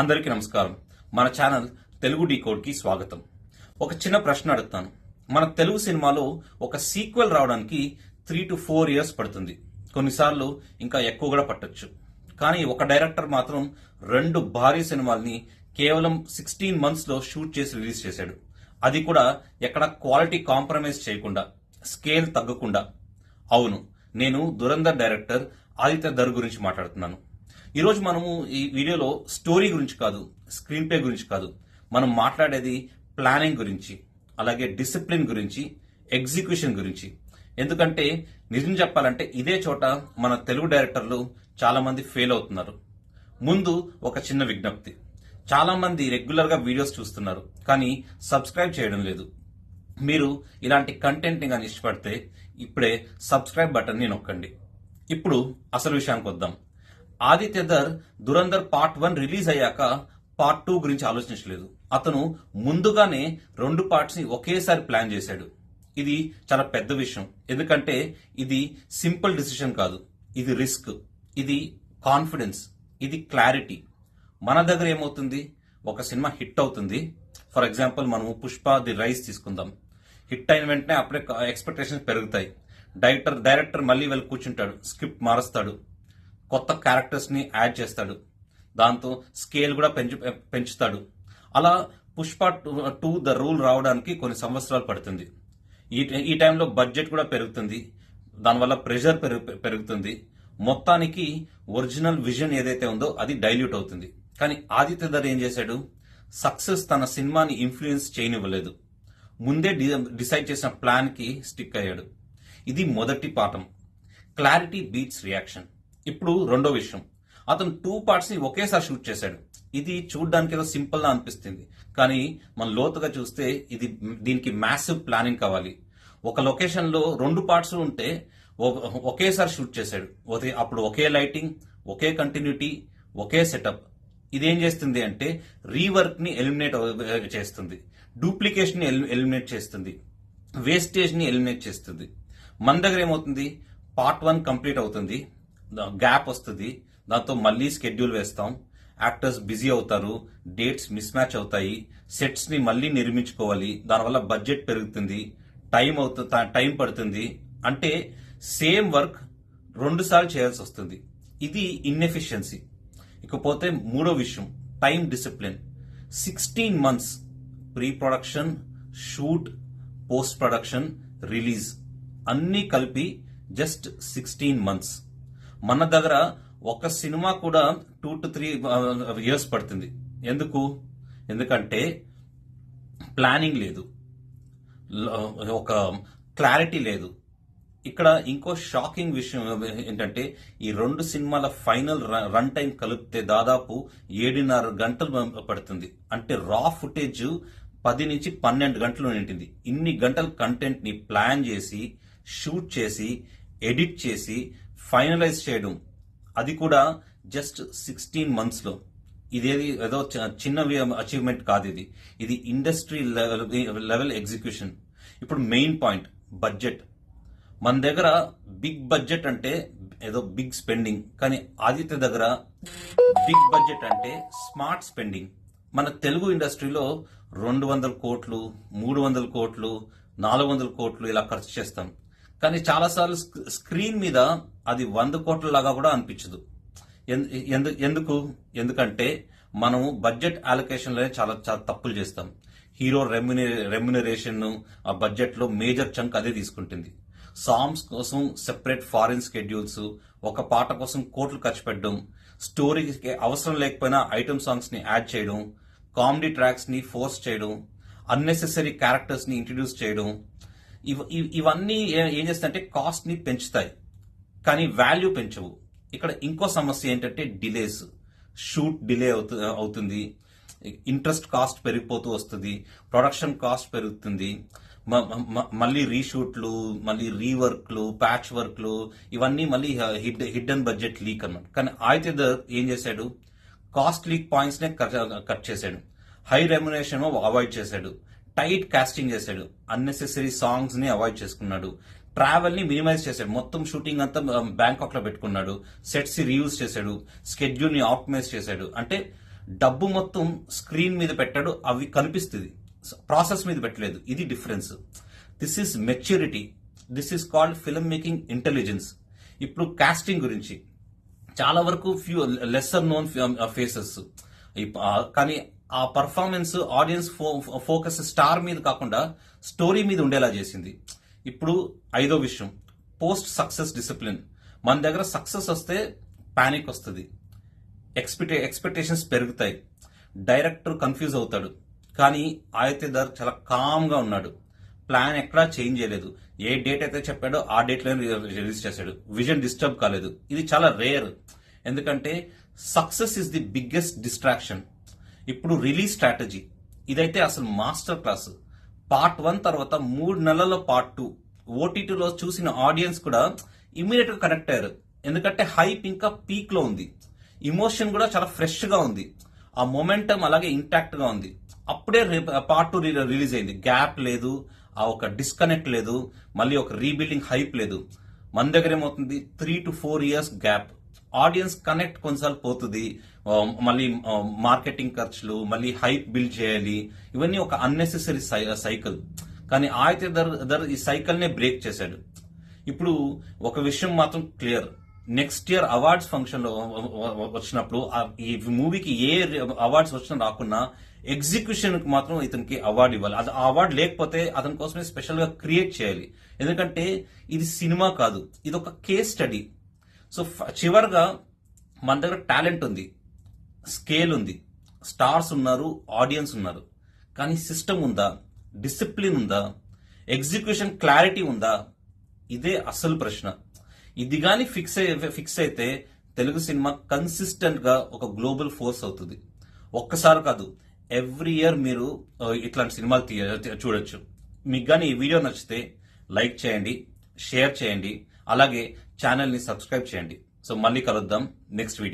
అందరికీ నమస్కారం. మన ఛానల్ తెలుగు డీకోడ్ కి స్వాగతం. ఒక చిన్న ప్రశ్న అడుగుతాను. మన తెలుగు సినిమాలో ఒక సీక్వెల్ రావడానికి 3 to 4 years పడుతుంది. కొన్నిసార్లు ఇంకా ఎక్కువ కూడా పట్టొచ్చు. కానీ ఒక డైరెక్టర్ మాత్రం 2 భారీ సినిమాల్ని కేవలం 16 months లో షూట్ చేసి రిలీజ్ చేశాడు. అది కూడా ఎక్కడ క్వాలిటీ కాంప్రమైజ్ చేయకుండా, స్కేల్ తగ్గకుండా. అవును, నేను దురంధర్ డైరెక్టర్ ఆదిత్య ధర్ గురించి మాట్లాడుతున్నాను. ఈరోజు మనము ఈ వీడియోలో స్టోరీ గురించి కాదు, స్క్రీన్ ప్లే గురించి కాదు, మనం మాట్లాడేది ప్లానింగ్ గురించి, అలాగే డిసిప్లిన్ గురించి, ఎగ్జిక్యూషన్ గురించి. ఎందుకంటే నిజం చెప్పాలంటే ఇదే చోట మన తెలుగు డైరెక్టర్లు చాలా మంది ఫెయిల్ అవుతున్నారు. ముందు ఒక చిన్న విజ్ఞప్తి. చాలా మంది రెగ్యులర్ గా వీడియోస్ చూస్తున్నారు, కానీ సబ్స్క్రైబ్ చేయడం లేదు. మీరు ఇలాంటి కంటెంట్ ని కానీ ఇష్టపడితే ఇప్పుడే సబ్స్క్రైబ్ బటన్ ని నొక్కండి. ఇప్పుడు అసలు విషయానికి వద్దాం. ఆదిత్య ధర్ దురంధర్ పార్ట్ 1 రిలీజ్ అయ్యాక పార్ట్ 2 గురించి ఆలోచించలేదు. అతను ముందుగానే 2 పార్ట్స్ ని ఒకేసారి ప్లాన్ చేశాడు. ఇది చాలా పెద్ద విషయం. ఎందుకంటే ఇది సింపుల్ డిసిషన్ కాదు. ఇది రిస్క్, ఇది కాన్ఫిడెన్స్, ఇది క్లారిటీ. మన దగ్గర ఏమవుతుంది, ఒక సినిమా హిట్ అవుతుంది. ఫర్ ఎగ్జాంపుల్ మనము పుష్ప ది రైస్ తీసుకుందాం. హిట్ అయిన వెంటనే అప్పుడే ఎక్స్పెక్టేషన్స్ పెరుగుతాయి. డైరెక్టర్ మళ్ళీ వెళ్ళి కూర్చుంటాడు, స్క్రిప్ట్ మారుస్తాడు, కొత్త క్యారెక్టర్స్ ని యాడ్ చేస్తాడు, దాంతో స్కేల్ కూడా పెంచుతాడు. అలా పుష్ప 2 ద రూల్ రావడానికి కొన్ని సంవత్సరాలు పడుతుంది. ఈ టైంలో బడ్జెట్ కూడా పెరుగుతుంది, దానివల్ల ప్రెషర్ పెరుగుతుంది. మొత్తానికి ఒరిజినల్ విజన్ ఏదైతే ఉందో అది డైల్యూట్ అవుతుంది. కానీ ఆదిత్య ధర్ ఏం చేశాడు, సక్సెస్ తన సినిమాని ఇన్ఫ్లుయెన్స్ చేయనివ్వలేదు. ముందే డిసైడ్ చేసిన ప్లాన్ కి స్టిక్ అయ్యాడు. ఇది మొదటి పాఠం. Clarity beats reaction. ఇప్పుడు రెండో విషయం, అతను 2 parts ని ఒకేసారి షూట్ చేశాడు. ఇది చూడడానికి ఏదో సింపుల్ గా అనిపిస్తుంది, కానీ మనం లోతుగా చూస్తే దీనికి మ్యాసివ్ ప్లానింగ్ కావాలి. ఒక లొకేషన్ లో 2 parts ఉంటే ఒకేసారి షూట్ చేశాడు. అప్పుడు ఒకే లైటింగ్, ఒకే కంటిన్యూటీ, ఒకే సెటప్. ఇదేం చేస్తుంది అంటే రీవర్క్ ని ఎలిమినేట్ చేస్తుంది, డూప్లికేషన్ ని ఎలిమినేట్ చేస్తుంది, వేస్టేజ్ ని ఎలిమినేట్ చేస్తుంది. మన దగ్గర ఏమవుతుంది, పార్ట్ 1 కంప్లీట్ అవుతుంది, గ్యాప్ వస్తుంది, దాంతో మళ్ళీ స్కెడ్యూల్ వేస్తాం, యాక్టర్స్ బిజీ అవుతారు, డేట్స్ మిస్ మ్యాచ్ అవుతాయి, సెట్స్ ని మళ్ళీ నిర్మించుకోవాలి, దానివల్ల బడ్జెట్ పెరుగుతుంది, టైం పడుతుంది. అంటే సేమ్ వర్క్ 2 సార్లు చేయాల్సి వస్తుంది. ఇది ఇన్ఎఫిషియన్సీ. ఇకపోతే మూడో విషయం, time discipline. 16 months pre production, shoot, post production, release అన్నీ కలిపి జస్ట్ 16 months. మన దగ్గర ఒక సినిమా కూడా 2 to 3 years పడుతుంది. ఎందుకంటే ప్లానింగ్ లేదు, ఒక క్లారిటీ లేదు. ఇక్కడ ఇంకో షాకింగ్ విషయం ఏంటంటే ఈ 2 సినిమాల ఫైనల్ రన్ టైం కలిపితే దాదాపు 7.5 గంటలు పడుతుంది. అంటే రా ఫుటేజ్ 10 నుంచి 12 గంటలు నింటింది. ఇన్ని గంటల కంటెంట్ ని ప్లాన్ చేసి, షూట్ చేసి, ఎడిట్ చేసి, ఫైనలైజ్ చేయడం, అది కూడా జస్ట్ 16 months లో. ఇదేది ఏదో చిన్న అచీవ్మెంట్ కాదు. ఇది ఇండస్ట్రీ లెవెల్ ఎగ్జిక్యూషన్. ఇప్పుడు మెయిన్ పాయింట్, బడ్జెట్. మన దగ్గర బిగ్ బడ్జెట్ అంటే ఏదో బిగ్ స్పెండింగ్, కానీ ఆదిత్య దగ్గర బిగ్ బడ్జెట్ అంటే స్మార్ట్ స్పెండింగ్. మన తెలుగు ఇండస్ట్రీలో 200 కోట్లు, 300 కోట్లు, 400 కోట్లు ఇలా ఖర్చు చేస్తాం. కానీ చాలాసార్లు స్క్రీన్ మీద అది 100 కోట్ల లాగా కూడా అనిపించదు. ఎందుకంటే మనము బడ్జెట్ అలొకేషన్ లోనే చాలా చాలా తప్పులు చేస్తాం. హీరో రెమ్యునరేషన్ ఆ బడ్జెట్ లో మేజర్ చంక్ అదే తీసుకుంటుంది. సాంగ్స్ కోసం సెపరేట్ ఫారిన్ స్కెడ్యూల్స్, ఒక పాట కోసం కోట్లు ఖర్చు పెట్టడం, స్టోరీకి అవసరం లేకపోయినా ఐటమ్ సాంగ్స్ ని యాడ్ చేయడం, కామెడీ ట్రాక్స్ ని ఫోర్స్ చేయడం, అన్నెసెసరీ క్యారెక్టర్స్ ని ఇంట్రడ్యూస్ చేయడం, ఇవన్నీ ఏం చేస్తాయంటే కాస్ట్ ని పెంచుతాయి, కానీ వాల్యూ పెంచవు. ఇక్కడ ఇంకో సమస్య ఏంటంటే డిలేస్. షూట్ డిలే అవుతుంది, ఇంట్రెస్ట్ కాస్ట్ పెరిగిపోతూ వస్తుంది, ప్రొడక్షన్ కాస్ట్ పెరుగుతుంది, మళ్ళీ రీషూట్లు, మళ్ళీ రీవర్క్లు, ప్యాచ్ వర్క్లు, ఇవన్నీ మళ్ళీ హిడ్డెన్ బడ్జెట్ లీక్ అన్నమాట. కానీ ఆదిత్య ధర్ ఏం చేశాడు, కాస్ట్ లీక్ పాయింట్స్ నే కట్ చేశాడు, హై రెమ్యునరేషన్ అవాయిడ్ చేశాడు, టైట్ కాస్టింగ్ చేశాడు, అన్నెసెసరీ సాంగ్స్ ని అవాయిడ్ చేసుకున్నాడు, ట్రావెల్ ని మినిమైజ్ చేశాడు, మొత్తం షూటింగ్ అంతా బ్యాంకాక్ లో పెట్టుకున్నాడు, సెట్స్ రీయూజ్ చేశాడు, స్కెడ్యూల్ ని ఆప్టిమైజ్ చేశాడు. అంటే డబ్బు మొత్తం స్క్రీన్ మీద పెట్టాడు, అవి కనిపిస్తుంది, ప్రాసెస్ మీద పెట్టలేదు. ఇది difference. This is maturity. This is called film making intelligence. ఇప్పుడు కాస్టింగ్ గురించి చాలా వరకు లెస్సర్ నోన్ ఫేసెస్, కానీ ఆ పర్ఫార్మెన్స్ ఆడియన్స్ ఫోకస్ స్టార్ మీద కాకుండా స్టోరీ మీద ఉండేలా చేసింది. ఇప్పుడు 5వ విషయం, పోస్ట్ సక్సెస్ డిసిప్లిన్. మన దగ్గర సక్సెస్ వస్తే పానిక్ వస్తుంది, ఎక్స్పెక్టేషన్స్ పెరుగుతాయి, డైరెక్టర్ కన్ఫ్యూజ్ అవుతాడు. కానీ ఆదిత్య చాలా కామ్ గా ఉన్నాడు. ప్లాన్ ఎక్కడా చేంజ్ చేయలేదు. ఏ డేట్ అయితే చెప్పాడో ఆ డేట్ లో రిలీజ్ చేశాడు. విజన్ డిస్టర్బ్ కాలేదు. ఇది చాలా రేర్. ఎందుకంటే success is the biggest distraction. ఇప్పుడు రిలీజ్ స్ట్రాటజీ, ఇదైతే అసలు మాస్టర్ క్లాస్. పార్ట్ 1 తర్వాత 3 నెలల్లో పార్ట్ 2 ఓటీటీలో చూసిన ఆడియన్స్ కూడా ఇమీడియట్ గా కనెక్ట్ అయ్యారు. ఎందుకంటే హైప్ ఇంకా పీక్ లో ఉంది, ఇమోషన్ కూడా చాలా ఫ్రెష్ గా ఉంది, ఆ మొమెంటం అలాగే ఇంటాక్ట్ గా ఉంది. అప్పుడే పార్ట్ 2 రిలీజ్ అయింది. గ్యాప్ లేదు, ఆ ఒక డిస్కనెక్ట్ లేదు, మళ్ళీ ఒక రీబిల్డింగ్ హైప్ లేదు. మన దగ్గర ఏమవుతుంది, 3 to 4 years gap. Audience connect కొన్నిసార్లు పోతుంది, మళ్ళీ మార్కెటింగ్ ఖర్చులు, మళ్ళీ హైప్ బిల్డ్ చేయాలి, ఇవన్నీ ఒక అన్నెసెసరీ సైకిల్. కానీ ఆదిత్య ఈ సైకిల్ నే బ్రేక్ చేశాడు. ఇప్పుడు ఒక విషయం మాత్రం clear, next year awards function లో వచ్చినప్పుడు ఈ మూవీకి ఏ అవార్డ్స్ వచ్చినా రాకున్నా ఎగ్జిక్యూషన్ కి మాత్రం ఇతనికి అవార్డు ఇవ్వాలి. అది ఆ అవార్డు లేకపోతే అతని కోసమే స్పెషల్ గా క్రియేట్ చేయాలి. ఎందుకంటే ఇది సినిమా కాదు, ఇది ఒక కేస్ స్టడీ. సో చివరిగా మన దగ్గర టాలెంట్ ఉంది, స్కేల్ ఉంది, స్టార్స్ ఉన్నారు, ఆడియన్స్ ఉన్నారు. కానీ సిస్టమ్ ఉందా, డిసిప్లిన్ ఉందా, ఎగ్జిక్యూషన్ క్లారిటీ ఉందా? ఇదే అసలు ప్రశ్న. ఇది గాని ఫిక్స్ అయితే తెలుగు సినిమా కన్సిస్టెంట్ గా ఒక గ్లోబల్ ఫోర్స్ అవుతుంది. ఒక్కసారి కాదు, ఎవ్రీ ఇయర్ మీరు ఇట్లాంటి సినిమాలు చూడొచ్చు. మీకు గానీ ఈ వీడియో నచ్చితే లైక్ చేయండి, షేర్ చేయండి, అలాగే ఛానల్ ని సబ్స్క్రైబ్ చేయండి. సో మళ్ళీ కలుద్దాం నెక్స్ట్ వీడియో.